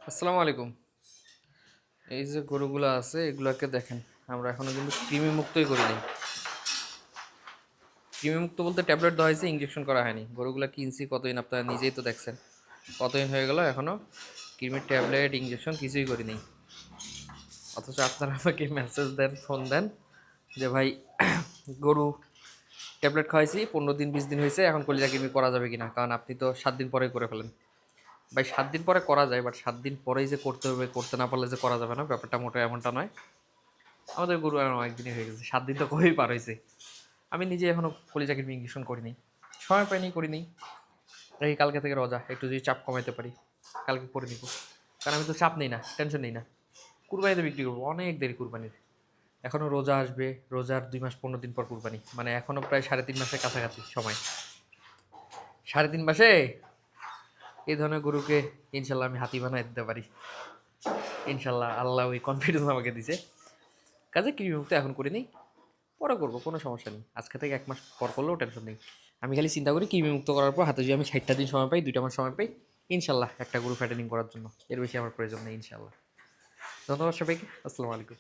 আসসালামু আলাইকুম। এই যে গরুগুলো আছে এগুলোকে দেখেন, আমরা এখনো কিন্তু কৃমি মুক্তই করি নাই। কৃমি মুক্ত বলতে ট্যাবলেট দেওয়া হয়েছে, ইঞ্জেকশন করা হয়নি। গরুগুলো কিনছি কতদিন, আপনারা নিজেই তো দেখছেন কতদিন হয়ে গেল, এখনো কৃমির ট্যাবলেট ইঞ্জেকশন কিছুই করি নাই। অথচ আপনারা আমাকে মেসেজ দেন, ফোন দেন যে ভাই গরু ট্যাবলেট খাওয়াইছি 15 দিন 20 দিন হয়েছে, এখন কলিজা কৃমি করা যাবে কিনা, কারণ আপনি তো 7 দিন পরে করে ফেলেন। ভাই 7 দিন পরে করা যায়, বাট 7 দিন পরেই যে করতে হবে, করতে না পারলে যে করা যাবে না, ব্যাপারটা মোটেও এমনটা নয়। আমাদের গরু এখন অনেকদিনই হয়ে গেছে, 7 দিন তো কবেই পার হয়েছে। আমি নিজে এখনো কলিজাকে ইঞ্জেকশন করিনি, সময় পাইনি করিনি। এই কালকে থেকে রোজা, একটু যদি চাপ কমাইতে পারি কালকে করে নিব। কারণ আমি তো চাপ নেই না, টেনশন নেই না। কুরবানিতে বিক্রি করবো, অনেক দেরি কুরবানির। এখনও রোজা আসবে, রোজার 2 মাস 15 দিন পর কুরবানি, মানে এখনও প্রায় 3.5 মাসের কাছাকাছি সময়। 3.5 মাসে এই ধরনের গরুকে ইনশাল্লাহ আমি হাতি বানাই দিতে পারি। ইনশাল্লাহ আল্লাহ ওই কনফিডেন্স আমাকে দিছে। কাজে কৃমিমুক্ত এখন করে নিই, পরে করবো, কোনো সমস্যা নেই। আজকে থেকে 1 মাস পর করলেও টেনশন নেই। আমি খালি চিন্তা করি কৃমিমুক্ত করার পর হাতে যদি আমি 60টা দিন সময় পাই, 2 মাস সময় পাই, ইনশাল্লাহ একটা গরু ফ্যাটেনিং করার জন্য। এর বেশি আমার প্রয়োজন নেই ইনশাল্লাহ। ধন্যবাদ সবাইকে। আসসালামু আলাইকুম।